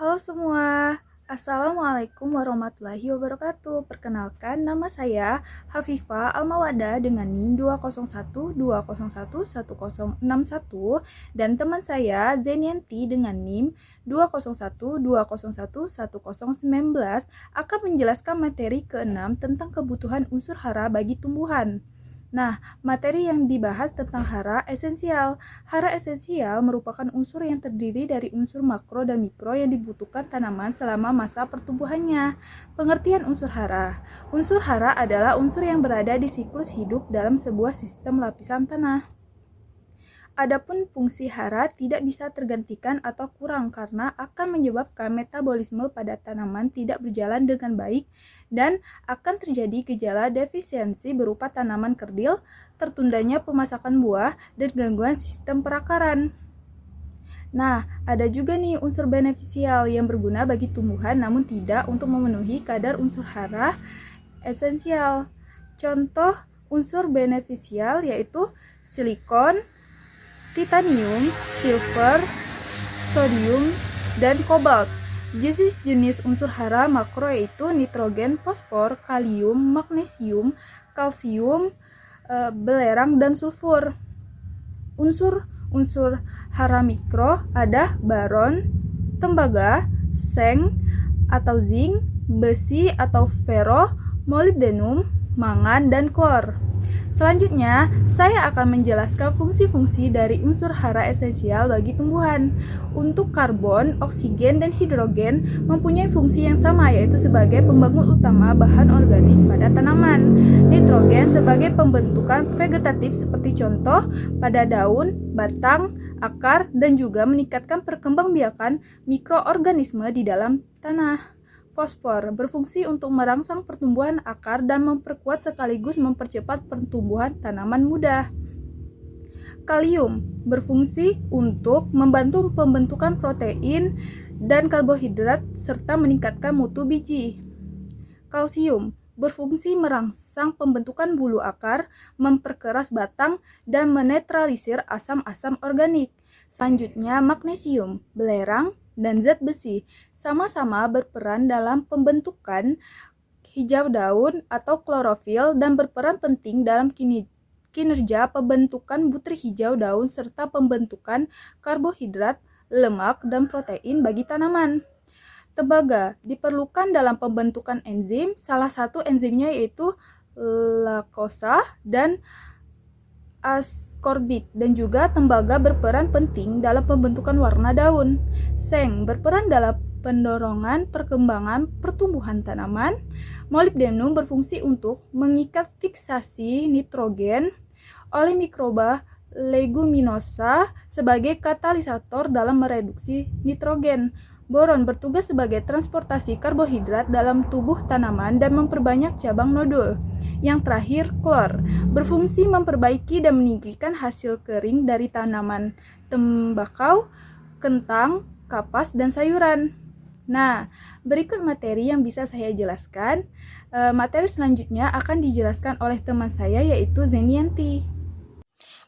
Halo semua, Assalamualaikum warahmatullahi wabarakatuh. Perkenalkan, nama saya Hafifah Almawada dengan NIM 20120111061 dan teman saya Zenianti dengan NIM 20120111019 akan menjelaskan materi ke-6 tentang kebutuhan unsur hara bagi tumbuhan. Nah, materi yang dibahas tentang hara esensial. Hara esensial merupakan unsur yang terdiri dari unsur makro dan mikro yang dibutuhkan tanaman selama masa pertumbuhannya. Pengertian unsur hara. Unsur hara adalah unsur yang berada di siklus hidup dalam sebuah sistem lapisan tanah. Adapun fungsi hara tidak bisa tergantikan atau kurang karena akan menyebabkan metabolisme pada tanaman tidak berjalan dengan baik dan akan terjadi gejala defisiensi berupa tanaman kerdil, tertundanya pemasakan buah, dan gangguan sistem perakaran. Nah, ada juga nih unsur beneficial yang berguna bagi tumbuhan namun tidak untuk memenuhi kadar unsur hara esensial. Contoh unsur beneficial yaitu silikon, titanium, silver, sodium, dan kobalt. Jenis-jenis unsur hara makro yaitu nitrogen, fosfor, kalium, magnesium, kalsium, belerang, dan sulfur. Unsur hara mikro ada baron, tembaga, seng atau zinc, besi atau ferro, molybdenum, mangan, dan klor. Selanjutnya, saya akan menjelaskan fungsi-fungsi dari unsur hara esensial bagi tumbuhan. Untuk karbon, oksigen, dan hidrogen mempunyai fungsi yang sama yaitu sebagai pembangun utama bahan organik pada tanaman. Nitrogen sebagai pembentukan vegetatif seperti contoh pada daun, batang, akar, dan juga meningkatkan perkembangbiakan mikroorganisme di dalam tanah. Fosfor berfungsi untuk merangsang pertumbuhan akar dan memperkuat sekaligus mempercepat pertumbuhan tanaman muda. Kalium berfungsi untuk membantu pembentukan protein dan karbohidrat serta meningkatkan mutu biji. Kalsium berfungsi merangsang pembentukan bulu akar, memperkeras batang, dan menetralisir asam-asam organik. Selanjutnya, magnesium, belerang, dan zat besi sama-sama berperan dalam pembentukan hijau daun atau klorofil dan berperan penting dalam kinerja pembentukan butir hijau daun serta pembentukan karbohidrat, lemak, dan protein bagi tanaman. Tembaga diperlukan dalam pembentukan enzim, salah satu enzimnya yaitu laktosa dan askorbik, dan juga tembaga berperan penting dalam pembentukan warna daun. Seng berperan dalam pendorongan perkembangan pertumbuhan tanaman. Molybdenum berfungsi untuk mengikat fiksasi nitrogen oleh mikroba leguminosa sebagai katalisator dalam mereduksi nitrogen. Boron bertugas sebagai transportasi karbohidrat dalam tubuh tanaman dan memperbanyak cabang nodul. Yang terakhir, klor berfungsi memperbaiki dan meninggikan hasil kering dari tanaman tembakau, kentang, kapas, dan sayuran. Nah, berikut materi yang bisa saya jelaskan. Materi selanjutnya akan dijelaskan oleh teman saya yaitu Zenianti.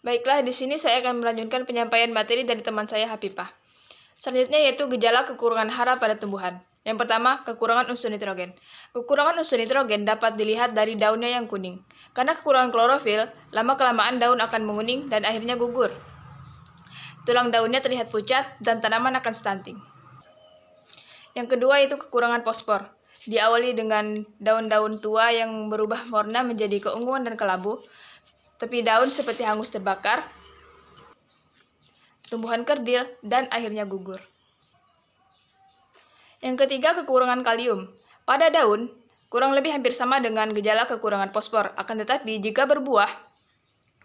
Baiklah, di sini saya akan melanjutkan penyampaian materi dari teman saya Hafifah. Selanjutnya yaitu gejala kekurangan hara pada tumbuhan. Yang pertama, kekurangan unsur nitrogen. Kekurangan unsur nitrogen dapat dilihat dari daunnya yang kuning. Karena kekurangan klorofil, lama-kelamaan daun akan menguning dan akhirnya gugur. Tulang daunnya terlihat pucat dan tanaman akan stunting. Yang kedua itu kekurangan fosfor. Diawali dengan daun-daun tua yang berubah warna menjadi keunguan dan kelabu, tepi daun seperti hangus terbakar, tumbuhan kerdil, dan akhirnya gugur. Yang ketiga, kekurangan kalium. Pada daun, kurang lebih hampir sama dengan gejala kekurangan fosfor. Akan tetapi, jika berbuah,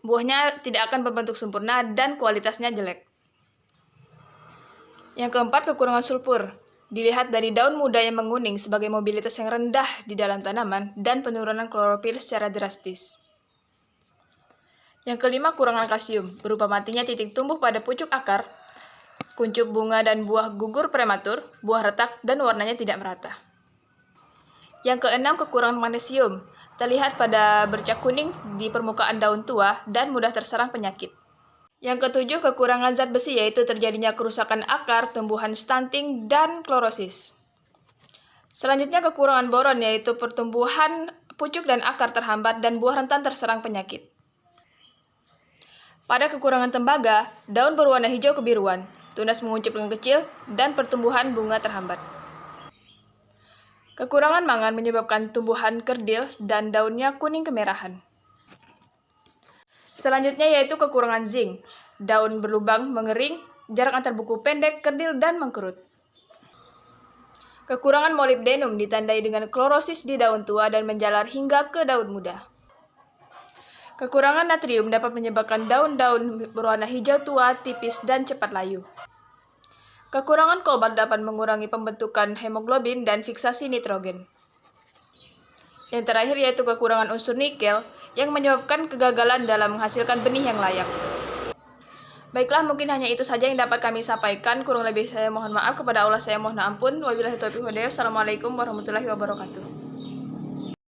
buahnya tidak akan berbentuk sempurna dan kualitasnya jelek. Yang keempat, kekurangan sulfur. Dilihat dari daun muda yang menguning sebagai mobilitas yang rendah di dalam tanaman dan penurunan klorofil secara drastis. Yang kelima, kurangan kalsium, berupa matinya titik tumbuh pada pucuk akar, kuncup bunga dan buah gugur prematur, buah retak, dan warnanya tidak merata. Yang keenam, kekurangan magnesium, terlihat pada bercak kuning di permukaan daun tua dan mudah terserang penyakit. Yang ketujuh, kekurangan zat besi, yaitu terjadinya kerusakan akar, tumbuhan stunting, dan klorosis. Selanjutnya, kekurangan boron, yaitu pertumbuhan pucuk dan akar terhambat dan buah rentan terserang penyakit. Pada kekurangan tembaga, daun berwarna hijau kebiruan, tunas menguncup dengan kecil, dan pertumbuhan bunga terhambat. Kekurangan mangan menyebabkan tumbuhan kerdil dan daunnya kuning kemerahan. Selanjutnya yaitu kekurangan zinc, daun berlubang, mengering, jarak antar buku pendek, kerdil, dan mengkerut. Kekurangan molibdenum ditandai dengan klorosis di daun tua dan menjalar hingga ke daun muda. Kekurangan natrium dapat menyebabkan daun-daun berwarna hijau tua, tipis, dan cepat layu. Kekurangan kobalt dapat mengurangi pembentukan hemoglobin dan fiksasi nitrogen. Yang terakhir yaitu kekurangan unsur nikel yang menyebabkan kegagalan dalam menghasilkan benih yang layak. Baiklah, mungkin hanya itu saja yang dapat kami sampaikan. Kurang lebih saya mohon maaf, kepada Allah saya mohon ampun. Wabillahi taufiq wal hidayah. Assalamualaikum warahmatullahi wabarakatuh.